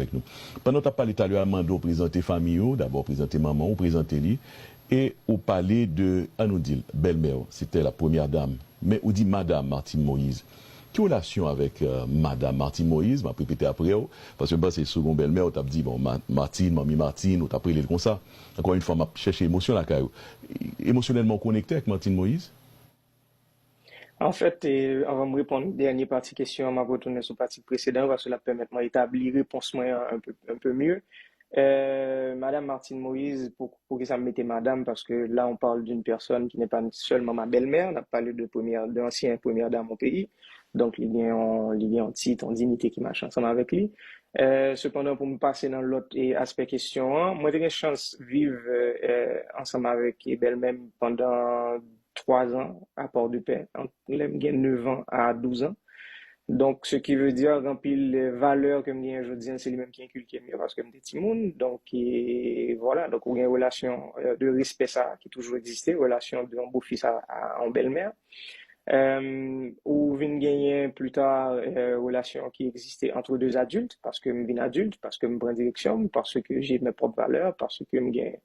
avec nous. Pendant que tu as parlé tout à l'heure, Mando présenter famille, d'abord présenter maman, ou présenter lui, et au palais de Anoudil, belle-mère, c'était la première dame, mais on dit Madame Martine Moïse. Quelle relation avec Madame Martine Moïse, m'a répété après, parce que c'est second belle-mère, on t'a dit, bon, Martine, mamie Martine, on t'a pris comme ça. Encore une fois, m'a cherché émotion là, émotionnellement connecté avec Martine Moïse. En fait, avant de répondre à la dernière partie question, on m'a retourné sur la partie précédente parce que cela permet de d'établir réponse un peu mieux. Madame Martine Moïse, pour que ça me mette madame, parce que là, on parle d'une personne qui n'est pas seulement ma belle-mère, on a parlé d'ancienne première dame au pays, donc il y a en titre, en dignité qui marche ensemble avec lui. Cependant, pour me passer dans l'autre aspect question, moi, j'ai eu une chance de vivre ensemble avec belle-mère pendant 3 ans à Port-de-Paix, entre 9 ans à 12 ans. Donc, ce qui veut dire, remplir les valeurs que je dis, c'est lui-même qui inculque mieux parce que je suis petit. Donc, voilà. Donc, il y a une relation de respect, ça, qui a toujours existé, relation de beau-fils en belle-mère. Ou vient gagner plus tard relation qui existait entre deux adultes, parce que je suis adulte, parce que je prends direction, parce que j'ai mes propres valeurs, parce que je gagne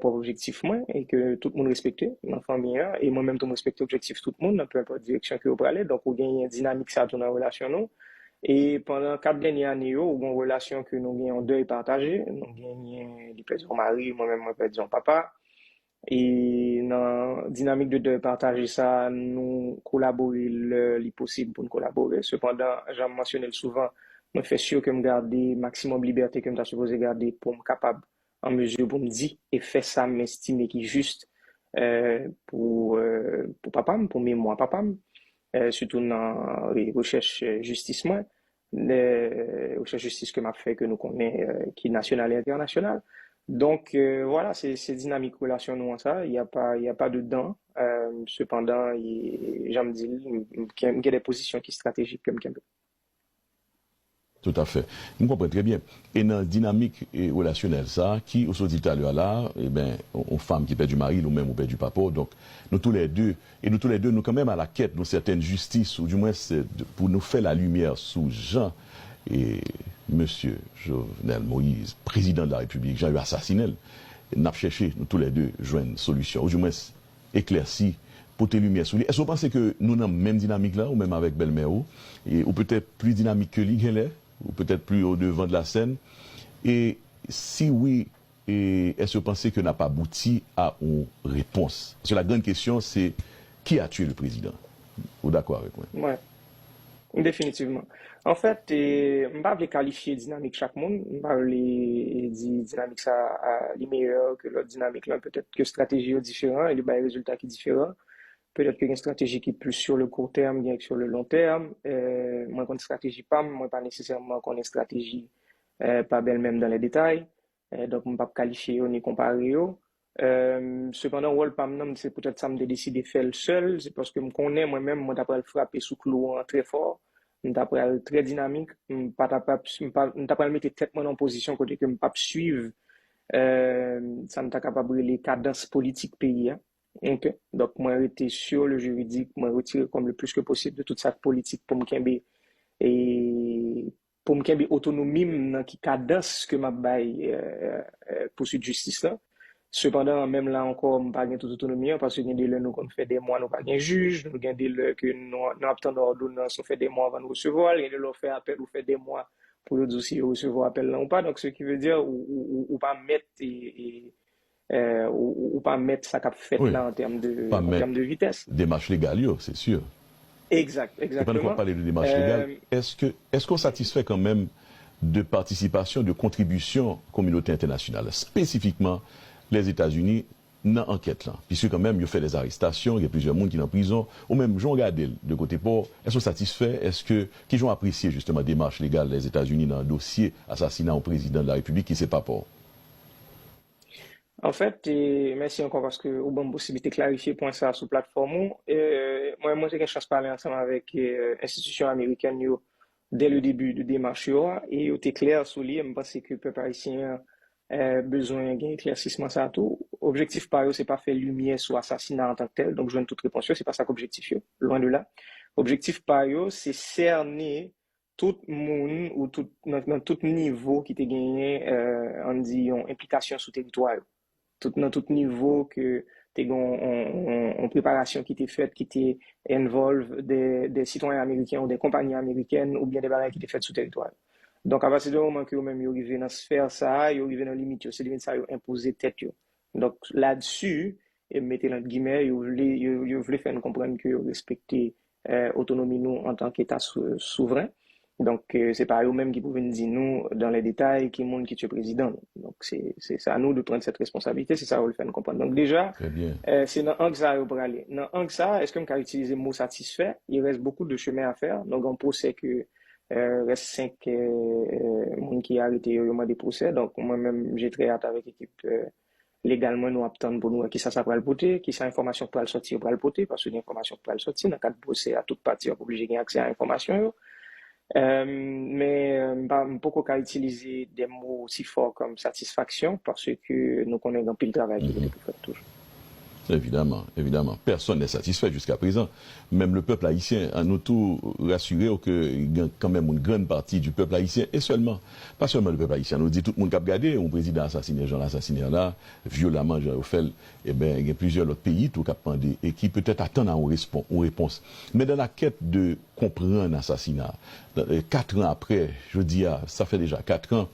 propre objectif moi et que tout le monde respectait dans la famille et moi-même tout le monde respecte l'objectif tout le monde dans peu importe direction que vous aller donc on gagne une dynamique ça dans la relation nous et pendant 4 dernières années on a une relation que nous gagnons deuil partagé nous gagnons les perdre mari moi-même moi perdre papa et dans la dynamique de deuil partagé ça nous collaborer le possible pour nous collaborer cependant j'ai mentionné souvent moi fais sûr que me garder maximum liberté que me supposé garder pour me capable en mesure pour me dire et faire ça m'estimer qui est juste pour papa pour mémoire papa surtout dans les recherches justice moi les recherches justice que m'a fait que nous connaissons qui est nationale et internationale donc voilà c'est dynamique relation nous en ça il y a pas de dents cependant j'aime dire qu'il y a des positions qui stratégiques comme Tout à fait. Nous comprenons très bien. Et dans la dynamique relationnelle, ça, qui, au dit tout à l'heure là, eh bien, on femme qui perd du mari, ou même on perd du papa. Donc, nous tous les deux, nous quand même à la quête d'une certaine justice, ou du moins pour nous faire la lumière sous Jean et Monsieur Jovenel Moïse, président de la République, Jean eu assassiné. Nous avons cherché, nous tous les deux, joindre une solution, ou du moins éclairci pour tes lumières sur lui. Est-ce que vous pensez que nous avons la même dynamique là, ou même avec Belle-Mère, ou peut-être plus dynamique que lui, ou peut-être plus au devant de la scène? Et si oui, est-ce que vous pensez que n'a pas abouti à une réponse? Parce que la grande question, c'est qui a tué le président? Vous êtes d'accord avec moi? Oui, définitivement. En fait, je ne vais pas qualifier dynamique chaque monde, je ne vais pas dire dynamique ça est meilleur que l'autre dynamique là, peut-être que stratégie est différente et il y a des résultats qui sont différents. Peut-être qu'il y a une stratégie qui est plus sur le court terme, bien que sur le long terme. Moi, quand une stratégie pas, moi, pas nécessairement qu'on ait une stratégie pas belle même dans les détails. Donc, je ne peux pas qualifier ni comparer. Cependant, rôle pas c'est peut-être ça me décider de faire le seul. C'est parce que je connais moi-même, moi, d'après le frapper sous clou très fort. D'après le très dynamique. Je pas mettre tête moi en position côté que je pas suivre. Ça me capable les cadences politiques pays. Ok. Donc, moi, j'étais sur le juridique, moi, retirer comme le plus que possible de toute cette politique pour me kembe et pour me kembe autonomie dans qui cadence que m'a bail poursuite de justice là. Cependant, même là encore, je pas toute autonomie parce que nous qu'on fait des mois, nous pas de juge, nous avons des que nous attendons l'ordonnance, on fait des mois avant de recevoir, et nous fait appel, ou fait des mois pour nous dire si recevoir appel là ou pas. Donc, ce qui veut dire, ou pas mettre ou pas mettre ça qu'a fait Oui, là en termes de vitesse. Démarche légale, c'est sûr. Exact, Et pendant qu'on exactement. parle de démarche légale, est-ce qu'on satisfait quand même de participation, de contribution communauté internationale, spécifiquement les États-Unis, dans l'enquête là? Puisque quand même, il y a fait des arrestations, il y a plusieurs monde qui sont en prison, ou même, j'en regarde de côté port, est-ce qu'on satisfait, qu'ils ont apprécié justement démarche légale des États-Unis dans le dossier assassinat au président de la République qui ne sait pas port? En fait, merci encore parce que vous avez possibilité de clarifier point ça sur la plateforme. Moi, j'ai une chance de parler ensemble avec l'institution américaine dès le début de démarche et il était clair sur lui. Je pense que le peuple haïtien a besoin d'un éclaircissement ça tout. Objectif par eux, c'est pas faire lumière sur l'assassinat en tant que tel. Donc, je donne toute réponse. C'est pas ça qu'objectif, loin de là. Objectif par eux, c'est cerner tout monde ou dans tout niveau qui te gagné, on dit, une implication sur le territoire. Dans tout niveau que tu as une préparation qui t'est faite, qui t'est involve des citoyens américains ou des compagnies américaines ou bien des barrières qui t'est faites sur le territoire. Donc, à partir du moment que vous-même, vous arrivez dans sphère ça, vous arrivez dans limite, c'est limite ça, vous imposez tête. Donc, là-dessus, et mettez entre guillemets, vous voulez faire nous comprendre que vous respectez l'autonomie nous en tant qu'État souverain. Donc, c'est pas eux-mêmes qui pouvaient nous dire nous dans les détails qui monde qui est président. Donc, c'est à nous de prendre cette responsabilité, c'est ça vous le faire nous comprendre. Donc, déjà, c'est dans un que ça pour aller. Dans un que ça, est-ce qu'on peut utiliser le mot satisfait? Il reste beaucoup de chemin à faire. Donc, on procès que reste 5 monde qui a arrêté au moment des procès. Donc, moi-même, j'ai très hâte avec l'équipe légalement nous attendre pour nous qui ça va le voter, qui ça information pour le sortir pour le voter, parce que l'information pour le sortir, dans le cadre de procès à toute partie, on est obligé d'avoir accès à l'information. Mais beaucoup qu'à utiliser des mots aussi forts comme satisfaction parce que nous connaissons un pile de travail qui est pour faire toujours. Évidemment, évidemment. Personne n'est satisfait jusqu'à présent. Même le peuple haïtien a nous tout rassuré qu'il y a quand même une grande partie du peuple haïtien et seulement, pas seulement le peuple haïtien. Nous dit tout le monde qui a regardé, un président assassiné, Jean assassiné là, violemment, Jean fait, eh bien, il y a plusieurs autres pays tout qui pendé et qui peut-être attendent une réponse. Mais dans la quête de comprendre l'assassinat, 4 ans après, je dis, ça fait déjà 4 ans,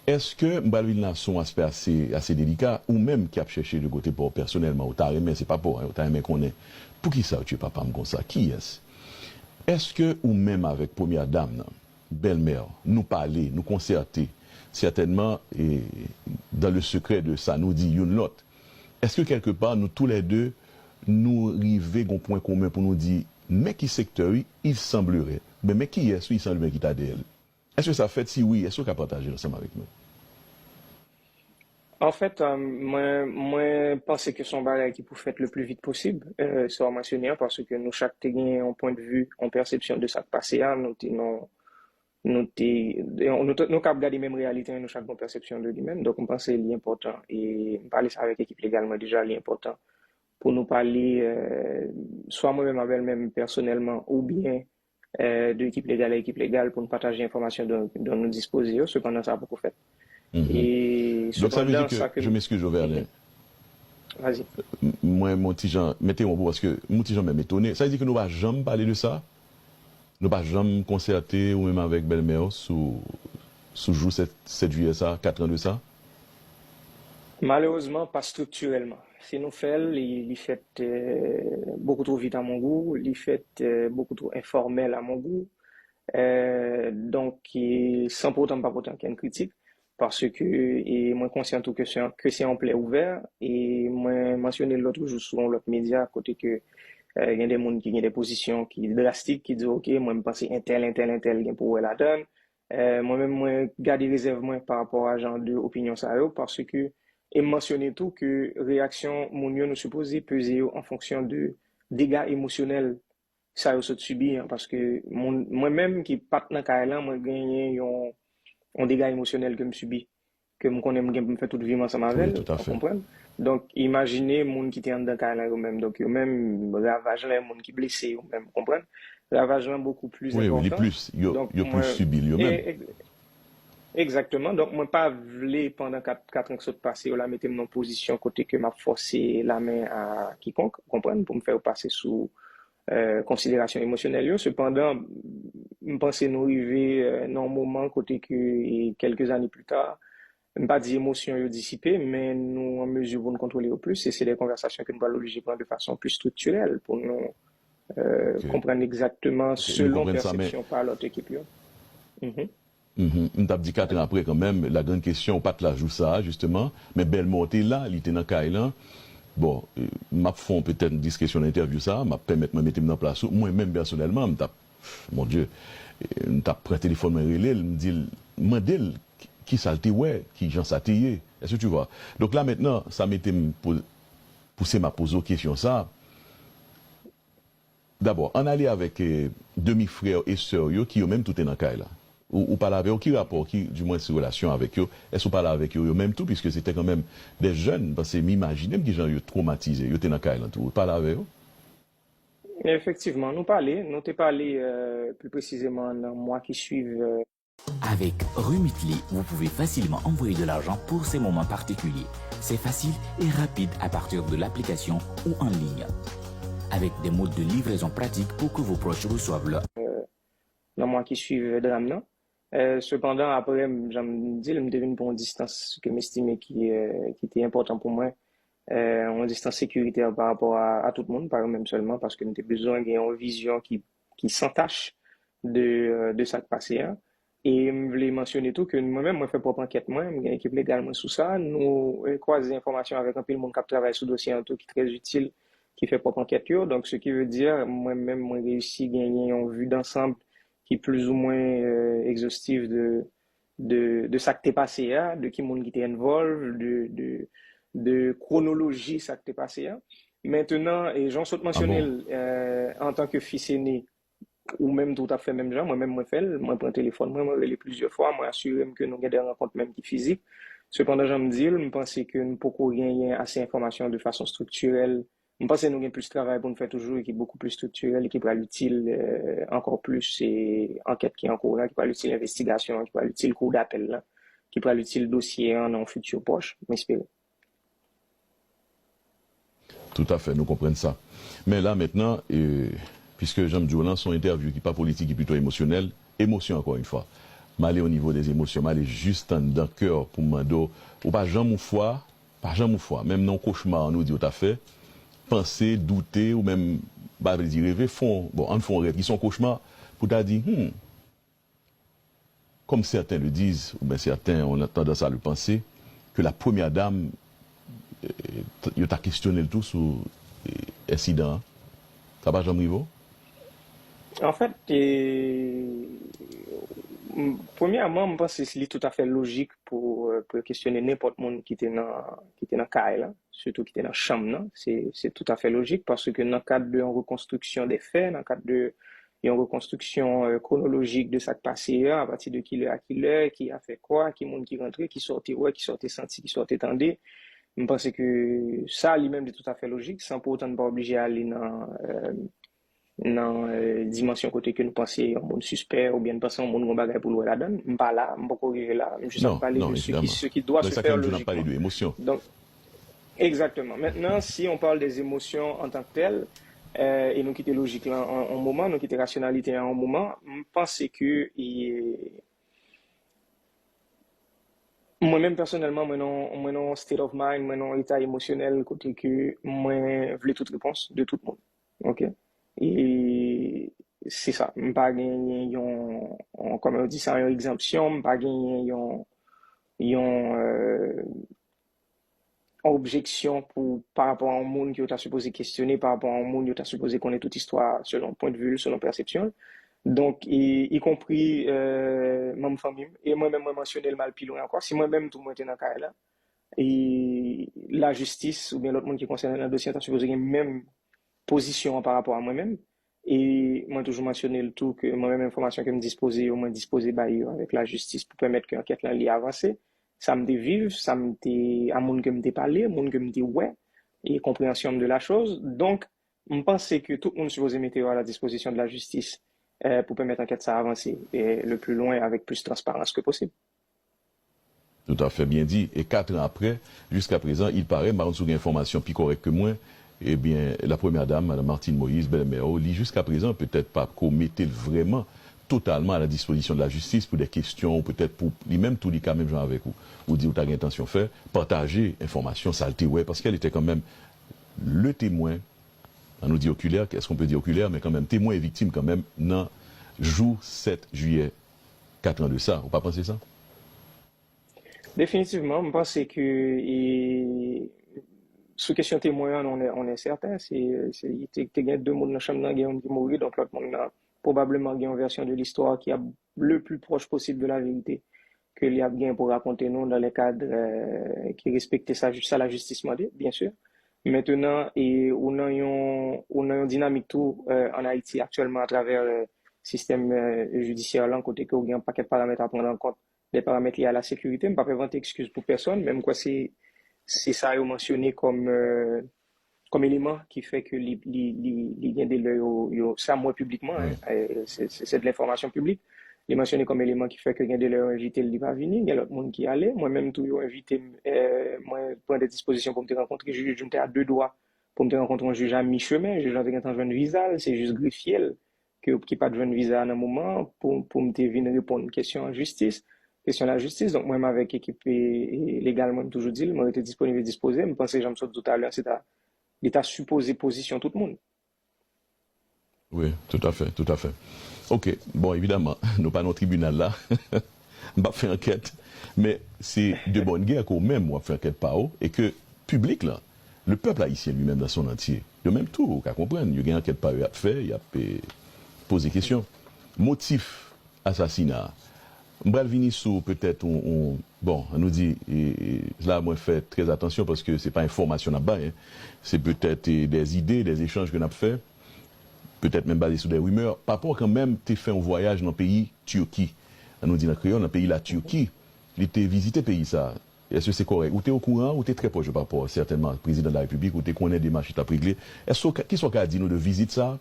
est-ce que Mbalville Nasson a un aspect assez délicat ou même qui a cherché de côté pour personnellement ou t'as aimé, c'est pas pour, t'as aimé qu'on est. Pour qui ça tu papa comme ça? Qui est-ce? Est-ce que ou même avec première dame, belle-mère, nous parler, nous concerter, certainement et dans le secret de ça nous dit une l'autre. Est-ce que quelque part nous tous les deux nous arrivons à un point commun pour nous dire mais qui secteur il semblerait, mais qui est-ce il semblerait qui t'a d'elle? Est-ce que ça fait si oui, est-ce que tu as partagé ensemble avec nous? En fait, moi, pense que son bagage qui peut faire le plus vite possible, soit mentionné parce que nous chaque gagne un point de vue, en perception de ça qui passe, nous cap garder même réalité, nous chaque bonne perception de lui-même. Donc on pense que c'est important et parler ça avec l'équipe légalement déjà l'important pour nous parler soit moi-même avec elle-même personnellement ou bien de l'équipe légale à l'équipe légale pour nous partager l'information dont nous disposons. Cependant, ça a beaucoup fait. Et donc ça veut dire que, je m'excuse, Joverlin. Vas-y. Moi, mon petit Jean, mettez-moi pour parce que mon petit Jean m'a étonné. Ça veut dire que nous ne va jamais parler de ça? Nous ne va jamais concerter ou même avec belle-mère sous jour 7 juillet, ça, 4 ans de ça? Malheureusement, pas structurellement. Si nous faisons, il fait beaucoup trop vite à mon goût, il fait beaucoup trop informel à mon goût. Donc, sans pour autant qu'il y ait une critique, parce que, et moi conscient que c'est en plein ouvert, et moi mentionné l'autre jour sur l'autre média, à côté que il y a des gens qui ont des positions qui drastiques, qui disent, OK, moi, je pense un tel, pour la donne. Moi-même, moi, garder réserve moi par rapport à genre de opinion ça, parce que, et mentionner tout que réaction, mon nous supposé peser en fonction de dégâts émotionnels ça a subi, hein, parce que moi-même qui part dans le moi gagné un dégât émotionnel que je subi, que je connais, me fait toute vie ensemble avec elle, tout à fait. Comprendre? Donc, imaginez les gens qui étaient dans le même, donc même ravage les gens qui blessés, même, comprendre? Ravage beaucoup plus important. Oui, plus, il y a plus subi lui-même. Exactement. Donc, moi, pas voulu pendant 4 ans que ça passé, là, mettre dans position côté que m'a forcé la main à quiconque, comprendre, pour me faire passer sous considération émotionnelle. Cependant, je pense que nous arrivons dans un moment côté que quelques années plus tard, je ne pas dire émotion dissipée, mais nous en mesure pour nous contrôler au plus. Et c'est des conversations que nous allons obliger prendre de façon plus structurelle pour nous comprendre exactement selon perception par l'autre équipe. On t'a dit 4 ans après quand même, la grande question, pas de la joue ça justement, mais belle montée là, il était dans Kailan. Bon, m'a font peut-être une discussion d'interview ça, m'a permettre de mettre en place. Moi-même personnellement, mon Dieu, m't'a pris un téléphone, me relé, me dit, mandel qui ça le ouais, qui j'en ça est-ce que tu vois? Donc là maintenant, ça m'était poussé ma poser aux questions ça. D'abord, on allait avec demi-frères et sœurs qui ont même tout dans Kailan. Ou pas avec eux, qui rapport, qui, du moins, ces relations avec eux, est-ce qu'on parle avec eux, même tout, puisque c'était quand même des jeunes, parce que m'imaginer qu'ils ont eu traumatisé, ils étaient dans le cas, tout, parle avec eux? Effectivement, nous t'ai parlé plus précisément dans le mois qui suivent. Avec Remitly, vous pouvez facilement envoyer de l'argent pour ces moments particuliers. C'est facile et rapide à partir de l'application ou en ligne. Avec des modes de livraison pratiques pour que vos proches reçoivent leur... Dans le mois qui suivent drame, non? Cependant, après, j'aime dire, je me devine pour une distance que m'estimais qui était important pour moi, une distance sécuritaire par rapport à tout le monde, par même seulement, parce que nous avons besoin d'une vision qui s'entache de ça qui passé, hein. Et je voulais mentionner tout que moi-même, moi, fais propre enquête, moi, j'ai une équipe légalement sous ça. Nous croisons des informations avec un peu le monde qui travaille sur le dossier, en tout, qui est très utile, qui fait propre enquête. Donc, ce qui veut dire, moi-même, moi, réussi à gagner une vue d'ensemble qui est plus ou moins exhaustive de ça qui t'est passé, hein, de qui monde qui t'est involved, de chronologie ça qui t'est passé, hein. Maintenant, et j'en saute Ah mentionner, bon? en tant que fils aîné, ou même tout à fait même genre, moi-même, moi, fait, moi, prends le téléphone, moi, relais plusieurs fois, moi, assurer que nous avons des rencontres même qui physiques. Cependant, je me dis, je pense que nous pouvons gagner assez d'informations de façon structurelle. Je pense que nous avons plus de travail pour nous faire toujours et qui est beaucoup plus structurel et qui pourra l'utile encore plus, c'est enquête qui est en cours là, qui pourra l'utile investigation, qui pourra l'utile cours d'appel là, qui pourra l'utile dossier en un futur proche, m'espérer. Tout à fait, nous comprenons ça. Mais là, maintenant, puisque Jean Djoulan, son interview qui n'est pas politique, qui est plutôt émotionnel, émotion encore une fois. M'aller au niveau des émotions, m'aller juste dans le cœur pour m'en ou pas jamais foi, pas jamais foi, même non cauchemar, on nous dit, tout à fait, penser, douter, ou même, bah, dire, rêver, on font rêve, qui sont cauchemars, pour t'a dire, comme certains le disent, ou bien certains ont tendance à le penser, que la première dame, il t'a questionné le tout sur l'incident. Ça va, Jean-Brivo? En fait, premièrement, je pense que c'est tout à fait logique pour questionner n'importe monde qui était dans le cas, là, surtout qui était dans la chambre, là. C'est tout à fait logique parce que dans le cadre d'une reconstruction des faits, dans le cadre d'une reconstruction chronologique de ce qui passé, à partir de qui l'heure, qui a fait quoi, qui monde qui rentrait, qui sortait, ouais, qui sortait senti, qui sortait tendé. Je pense que ça, lui-même, est tout à fait logique, sans pour autant ne pas obliger à aller dans dimension côté que nous pensions un monde suspect ou bien nous pensons un monde bagage pour louer la donne. Je ne pas là, je ne pas arriver là. Je suis Non, parler non, de évidemment. ce qui doit C'est se ça que faire je n'ai parlé logiquement. de émotion. Donc, exactement. Maintenant, si on parle des émotions en tant que telles, et nous quitter logique là en moment, nous quitter rationalité en moment, je pense que moi-même personnellement, moi non state of mind, moi non état émotionnel côté que moi voulais toute réponse de tout le monde. OK? Et c'est ça, je pas gagner comme on dit ça, une exemption, pas gagner une objection pour par rapport à un monde qui t'a supposé questionner, par rapport à un monde qui t'a supposé connaître toute histoire selon point de vue, selon perception. Donc, y compris ma famille, et moi-même, moi mentionné le mal plus loin encore. Si moi-même, tout le monde était dans le cas là, et la justice, ou bien l'autre monde qui concerne le dossier, t'as supposé une même position par rapport à moi-même. Et moi, toujours mentionné le tout que moi-même, information que me disposer, au moins disposer bah, avec la justice pour permettre que l'enquête là, avancer. Ça me vivre, ça me à monde que me parler, monde que me ouais, et compréhension de la chose. Donc, je pense que tout le monde supposé mettre à la disposition de la justice pour permettre l'enquête ça avancer et le plus loin avec plus de transparence que possible. Tout à fait bien dit. Et 4 ans après, jusqu'à présent, il paraît, par une information plus correcte que moi, eh bien, la première dame, Mme Martine Moïse, belle-mère, lit jusqu'à présent, peut-être pas qu'on mettait vraiment totalement à la disposition de la justice pour des questions, ou peut-être pour lui-même, tout les cas, même genre avec vous, ou dire où tu as intention de faire, partager information, ça le ouais, parce qu'elle était quand même le témoin, on nous dit oculaire, qu'est-ce qu'on peut dire oculaire, mais quand même témoin et victime quand même, dans jour 7 juillet, 4 ans de ça. Vous pas pensé ça? Définitivement, je pense que sous question témoin, on est certain. Il y a deux mondes dans la chambre qui ont mouru, donc l'autre monde a probablement une version de l'histoire qui est le plus proche possible de la vérité que il y a bien pour raconter nous dans les cadres qui respectent ça, la justice moderne, bien sûr. Maintenant, et on a une dynamique tout en Haïti actuellement à travers le système judiciaire là, côté que il y a un paquet de paramètres à prendre en compte, des paramètres liés à la sécurité. Je ne peux pas inventer excuse pour personne, même quoi c'est ça est mentionné comme comme élément qui fait que les gains de l'heure, ça moi publiquement, Oui. c'est de l'information publique. Les mentionné comme élément qui fait que gain de l'heure invité, il va venir, il y a l'autre monde qui allait. Moi-même, tout invité, moi, prendre des dispositions pour me rencontrer, je me à deux doigts pour me rencontrer un juge à mi-chemin, je juge en train de visa, c'est juste greffier qui pas de visa à un moment pour me venir répondre à une question en justice. Question de la justice, donc moi, avec équipe légalement, toujours dit, moi, j'étais disponible et disposé, je pensais, j'aime ça tout à l'heure, c'est l'État supposé position tout le monde. Oui, tout à fait, tout à fait. Ok, bon, évidemment, nous pas dans le tribunal là, on va faire enquête, mais c'est de bonne guerre qu'on même on va faire enquête par eux, et que public là, le peuple haïtien lui-même dans son entier, de même tout, on comprendre, il y a une enquête par eux à faire, il y a poser des questions. Motif assassinat. M'bral vini sous peut-être bon, on nous dit là moi fait très attention parce que c'est pas information là-bas, hein. C'est peut-être des idées, des échanges qu'on a fait, peut-être même basé sur des rumeurs. Par rapport quand même tu fait un voyage dans le pays Turquie. On nous dit dans le créole dans le pays la Turquie, il était visité pays ça. Est-ce que c'est correct? Ou tu es au courant ou tu es très proche par rapport certainement président de la République ou tu connais des marches à régler. Est-ce qui sont qu'à dire nous de visite ça?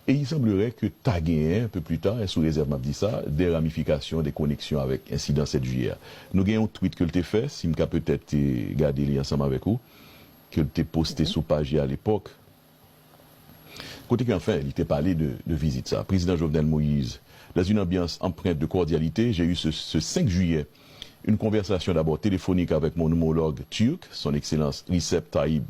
Et il semblerait que tu as gagné un peu plus tard, et sous réserve m'a dit ça, des ramifications, des connexions avec incident 7 juillet. Nous avons un tweet que tu as fait, si je peut-être garder les ensemble avec vous, que tu as posté sur page à l'époque. Côté qu'enfin, il t'a parlé de visite ça. Président Jovenel Moïse, dans une ambiance empreinte de cordialité, j'ai eu ce 5 juillet une conversation d'abord téléphonique avec mon homologue turc, son Excellence Recep Tayyip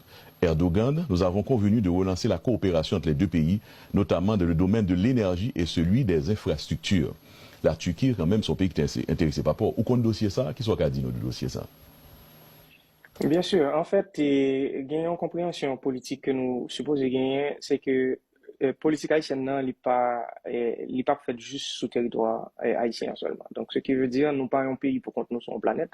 Erdogan. Nous avons convenu de relancer la coopération entre les deux pays, notamment dans le domaine de l'énergie et celui des infrastructures. La Turquie, quand même, son pays qui est intéressé par rapport. Où qu'on dossier ça? Qui soit qu'a dit nous de dossier ça? Bien sûr, en fait, gagner en compréhension politique que nous supposons gagner, c'est que politique haïtienne, non, il n'est pas fait juste sous territoire haïtien seulement. Donc, ce qui veut dire, nous pas un pays pour contre nous sur une planète,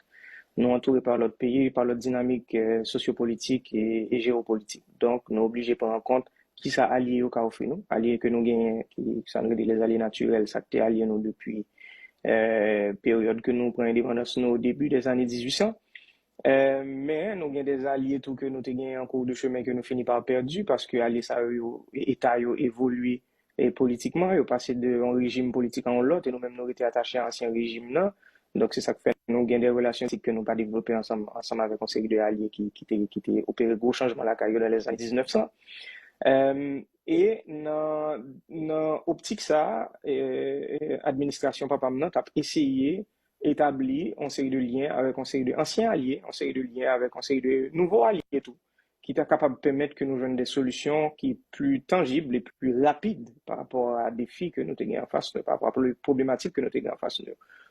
nous entourés par l'autre pays, par l'autre dynamique sociopolitique et géopolitique. Donc, nous obligés de prendre en compte qui ça allié au cas où nous, alliés que nous gagnons, qui ça nous dit les alliés naturels, ça qui allié nous depuis période que nous prenons indépendance nous au début des années 1800. Mais nous avons des alliés tout que nous avons en cours de chemin que nous finissons par perdre parce que alliés ça État évolué politiquement, ils ont passé d'un régime politique en l'autre et nous-mêmes nous étions attachés à l'ancien régime là. Donc c'est ça qui fait que nous avons des relations que nous n'avons pas développées ensemble avec un série d'alliés qui étaient opéré gros changement à la carrière dans les années 1900. Et dans optique ça, administration papa maintenant a essayé établi une série de liens avec une série d'anciens alliés, une série de liens avec une série de nouveaux alliés et tout, qui est capable de permettre que nous joignons des solutions qui sont plus tangibles et plus rapides par rapport à des défis que nous avons en face, par rapport aux problématiques que nous avons en face,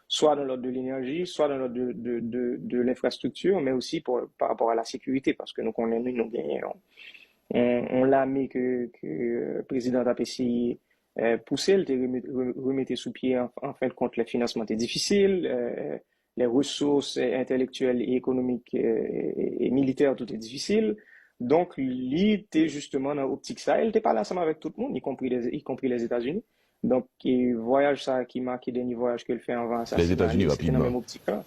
soit dans l'ordre de l'énergie, soit dans l'ordre de l'infrastructure, mais aussi par rapport à la sécurité, parce que nous connaissons, nous gagnons. On l'a mis que le président a essayé pousser, elle remettait sous pied en fin de compte les financements étaient difficiles, les ressources intellectuelles et économiques et militaires tout est difficile. Donc, il était justement dans l'optique ça. Elle n'était pas là ensemble avec tout le monde, y compris les États-Unis. Donc, voyage ça qui marque les derniers voyages qu'elle fait avant ça. Les États-Unis c'était dans rapidement. la même optique là.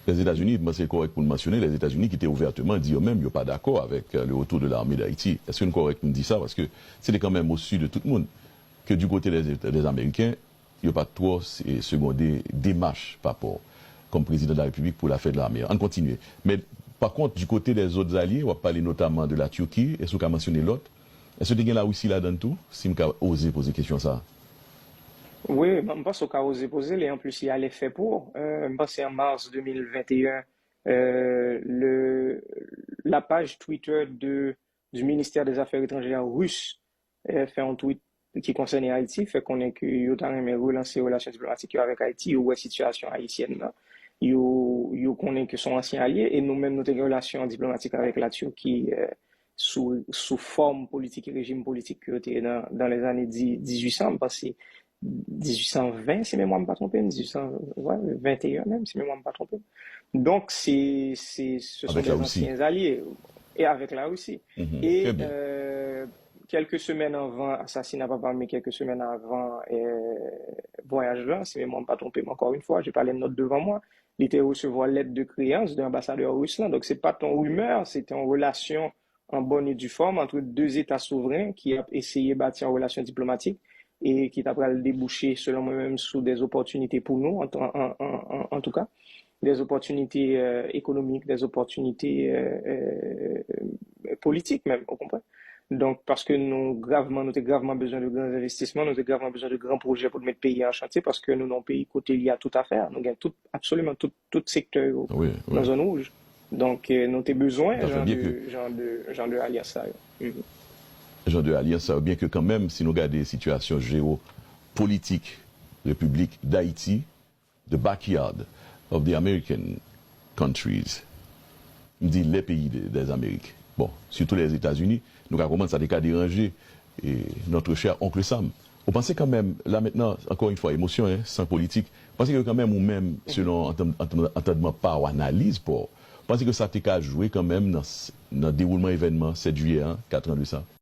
Les États-Unis, c'est correct pour le mentionner, les États-Unis qui étaient ouvertement dit eux-mêmes, ils n'ont pas d'accord avec le retour de l'armée d'Haïti. Est-ce que c'est correct pour me dire ça? Parce que c'était quand même au-dessus de tout le monde que du côté des Américains, il n'y a pas trop secondé démarche par rapport comme président de la République pour la fête de l'armée. On continue. Mais par contre, du côté des autres alliés, on va parler notamment de la Turquie. Est-ce qu'on a mentionné l'autre? Est-ce que tu as la Russie là-dedans tout? Si on a osé poser question ça. Oui, je pense au cas osé poser, et en plus il y a l'effet pour. Je pense en mars 2021, la page Twitter du ministère des Affaires étrangères russe fait un tweet qui concerne Haïti, fait qu'on est que yo ta remet relancer relations diplomatiques avec Haïti ou la situation haïtienne là. Yo connaît que son ancien allié et nous-mêmes notre relation diplomatique avec la Turquie sous forme politique et régime politique que était dans les années 1800, parce que 1820, si mémoire ne pas trompé, 1821 même, si mémoire ne pas trompé. Donc, ce sont des anciens alliés, et avec la Russie. Et quelques semaines avant, assassinat papa, mais quelques semaines avant voyage là, si mémoire ne pas trompé, mais encore une fois, j'ai pas les notes devant moi, il était recevoir lettre de créance de l'ambassadeur russe là. Donc, c'est pas ton rumeur, c'était en relation en bonne et due forme entre deux États souverains qui ont essayé de bâtir une relation diplomatique et qui t'a débouché, selon moi-même, sous des opportunités pour nous, en tout cas, des opportunités économiques, des opportunités politiques même, vous comprenez? Donc, parce que nous avons gravement besoin de grands investissements, nous avons gravement besoin de grands projets pour mettre le pays en chantier, parce que nous, dans le pays, côté, il y a tout à faire. Nous avons absolument tout secteur dans la zone rouge. Donc, nous avons besoin genre de alliance. Genre de alliance, ça veut bien que quand même, si nous regardons la situation géopolitique, République d'Haïti, the backyard of the American countries, on dit les pays des Amériques. Bon, surtout les États-Unis, nous avons commencé à déranger notre cher oncle Sam. Vous pensez quand même, là maintenant, encore une fois, émotion, hein, sans politique, vous pensez que quand même, ou même, selon entendement pas ou analyse, vous pensez que ça t'a joué quand même dans le déroulement événement 7 juillet, hein, 4 ans de ça?